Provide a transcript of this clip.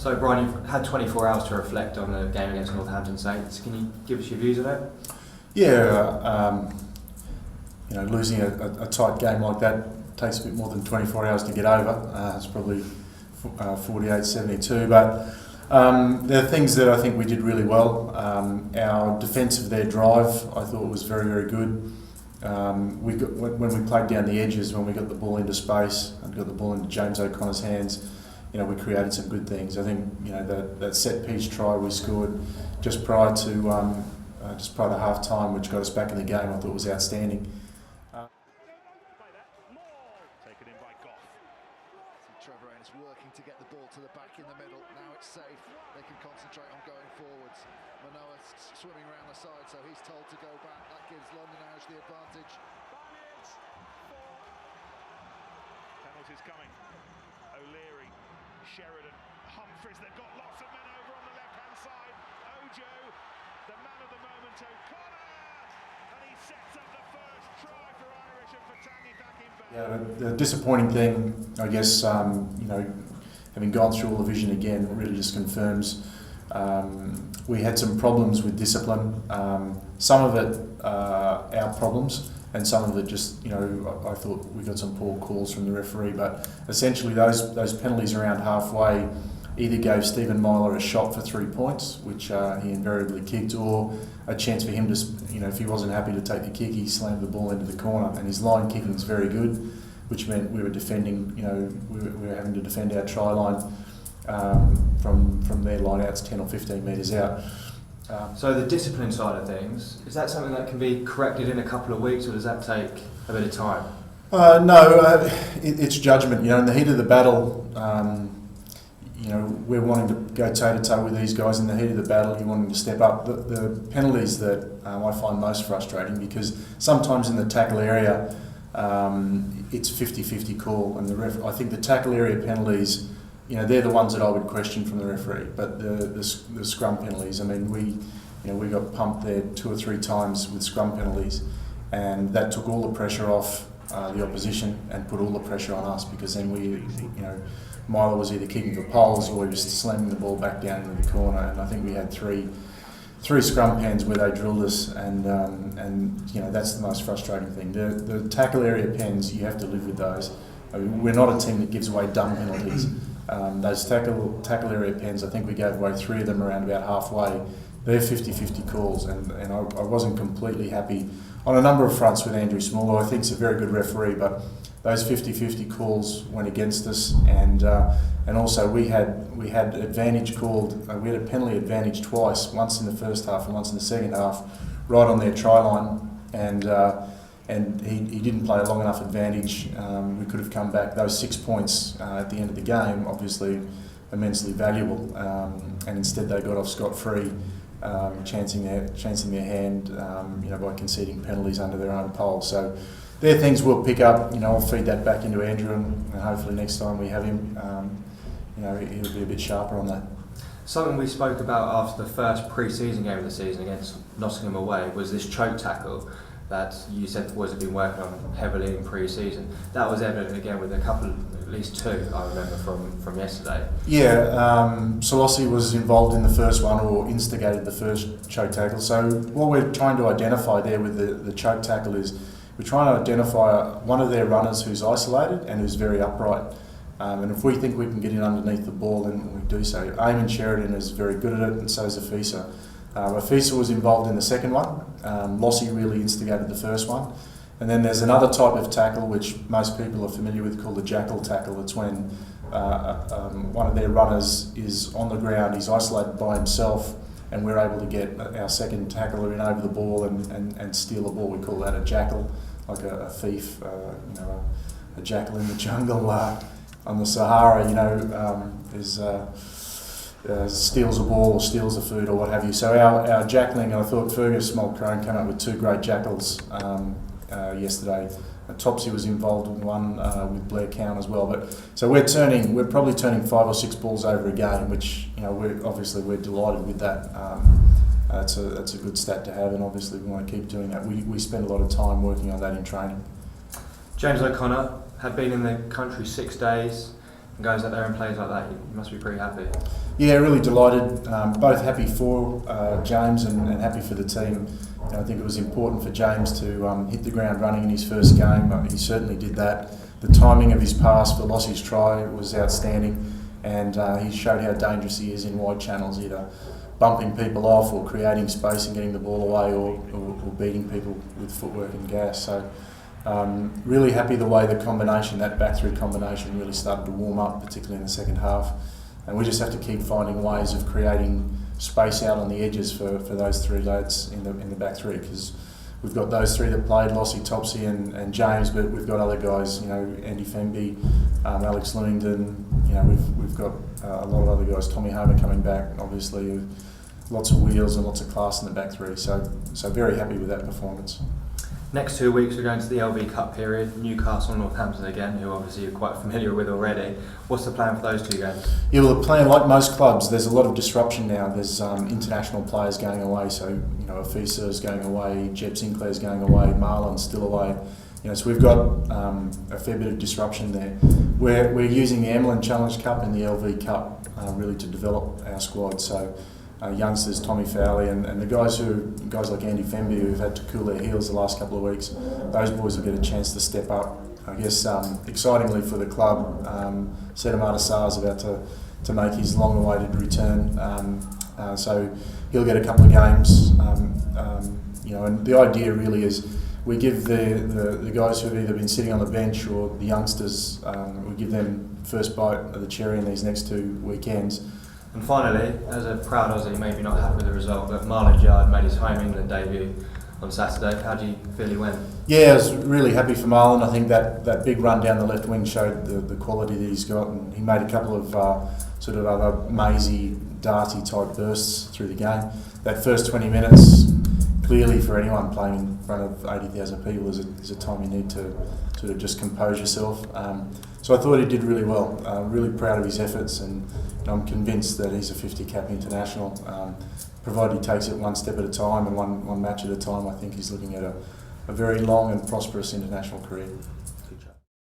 So Brian, you've had 24 hours to reflect on the game against Northampton Saints. Can you give us your views on it? Yeah, losing a tight game like that takes a bit more than 24 hours to get over. It's probably 48-72, but there are things that I think we did really well. Our defence of their drive, I thought, was very, very good. When we played down the edges, when we got the ball into space and got the ball into James O'Connor's hands, we created some good things. I think that set piece try we scored just prior to half time, which got us back in the game, I thought was outstanding. Taken in by Goff. Trevor is working to get the ball to the back in the middle. Now it's safe. They can concentrate on going forwards. Manoa's swimming around the side, so he's told to go back. That gives London Irish the advantage. Penalties coming. O'Leary, Sheridan, Humphries. They've got lots of men over on the left-hand side. Ojo, the man of the moment, OConnor, and he sets up the first try for Irish and for Tangi back in back. Yeah, the disappointing thing, I guess, having gone through all the vision again, really just confirms we had some problems with discipline. Some of it our problems, and some of it just, I thought we got some poor calls from the referee. But essentially, those penalties around halfway either gave Stephen Myler a shot for 3 points, which he invariably kicked, or a chance for him to, if he wasn't happy to take the kick, he slammed the ball into the corner. And his line kicking is very good, which meant we were defending, we were having to defend our try line from their line outs 10 or 15 metres out. So the discipline side of things, is that something that can be corrected in a couple of weeks, or does that take a bit of time? No, it's judgment. In the heat of the battle, we're wanting to go toe-to-toe with these guys. In the heat of the battle, you're wanting to step up. The penalties that I find most frustrating, because sometimes in the tackle area, it's 50-50 call, and I think the tackle area penalties, they're the ones that I would question from the referee. But the scrum penalties, we got pumped there 2 or 3 times with scrum penalties, and that took all the pressure off the opposition and put all the pressure on us, because then Myler was either kicking for poles or he was slamming the ball back down into the corner. And I think we had three scrum pens where they drilled us, and that's the most frustrating thing. The tackle area pens, you have to live with those. We're not a team that gives away dumb penalties. Those tackle area pens, I think we gave away 3 of them around about halfway. They're 50-50 calls, and I wasn't completely happy on a number of fronts with Andrew Small, who I think is a very good referee, but those 50-50 calls went against us, and also we had advantage called. We had a penalty advantage twice, once in the first half and once in the second half, right on their try line, and he didn't play a long enough advantage. We could have come back. Those 6 points at the end of the game, obviously immensely valuable, and instead they got off scot-free, chancing their hand, by conceding penalties under their own pole. So they're things we'll pick up. I'll feed that back into Andrew, and hopefully next time we have him, he'll be a bit sharper on that. Something we spoke about after the first pre-season game of the season against Nottingham away was this choke tackle that you said the boys have been working on heavily in pre-season. That was evident again with at least 2, I remember from yesterday. Yeah, Solossi was involved in the first one, or instigated the first choke tackle. So what we're trying to identify there with the choke tackle is we're trying to identify one of their runners who's isolated and who's very upright. And if we think we can get in underneath the ball, then we do so. Eamon Sheridan is very good at it, and so is Afisa. Afisa was involved in the second one. Lossie really instigated the first one. And then there's another type of tackle which most people are familiar with called the jackal tackle. It's when one of their runners is on the ground, he's isolated by himself, and we're able to get our second tackler in over the ball and steal the ball. We call that a jackal, like a thief, a jackal in the jungle on the Sahara, steals a ball or steals the food or what have you. So our jackling, I thought Fergus Mulcrone came up with 2 great jackals yesterday. Topsy was involved in one with Blair Cowan as well. But so we're probably turning 5 or 6 balls over a game, which we're delighted with that. That's a good stat to have, and obviously we want to keep doing that. We spend a lot of time working on that in training. James O'Connor had been in the country 6 days. And goes out there and plays like that, you must be pretty happy. Yeah, really delighted. Both happy for James and happy for the team. I think it was important for James to hit the ground running in his first game. He certainly did that. The timing of his pass for Lossie's try was outstanding, and he showed how dangerous he is in wide channels, either bumping people off or creating space and getting the ball away, or beating people with footwork and gas. So really happy the way that back three combination really started to warm up, particularly in the second half. And we just have to keep finding ways of creating space out on the edges for those three lads in the back three, because we've got those three that played, Lossie, Topsy and James, but we've got other guys, Andy Femby, Alex Lewington, we've got a lot of other guys, Tommy Homer coming back, obviously, lots of wheels and lots of class in the back three, so very happy with that performance. Next 2 weeks we're going to the LV Cup period, Newcastle, Northampton again, who obviously you're quite familiar with already. What's the plan for those 2 games? Yeah, well, the plan, like most clubs, there's a lot of disruption now. There's international players going away, so Afisa's going away, Jeb Sinclair's going away, Marlon's still away. So we've got a fair bit of disruption there. We're using the Emlyn Challenge Cup and the LV Cup really to develop our squad. So youngsters, Tommy Fowley, and the guys like Andy Femby, who've had to cool their heels the last couple of weeks, those boys will get a chance to step up. I guess excitingly for the club, Sedamata Sarr is about to make his long-awaited return, so he'll get a couple of games. And the idea really is we give the guys who've either been sitting on the bench or the youngsters, we give them first bite of the cherry in these next 2 weekends. And finally, as a proud Aussie, maybe not happy with the result, but Marlon Yard made his home England debut on Saturday. How do you feel he went? Yeah, I was really happy for Marlon. I think that big run down the left wing showed the quality that he's got, and he made a couple of sort of other mazy, darty type bursts through the game. That first 20 minutes, clearly for anyone playing in front of 80,000 people, is a time you need to sort of just compose yourself. So I thought he did really well. Really proud of his efforts, and I'm convinced that he's a 50 cap international. Provided he takes it one step at a time and one match at a time, I think he's looking at a very long and prosperous international career.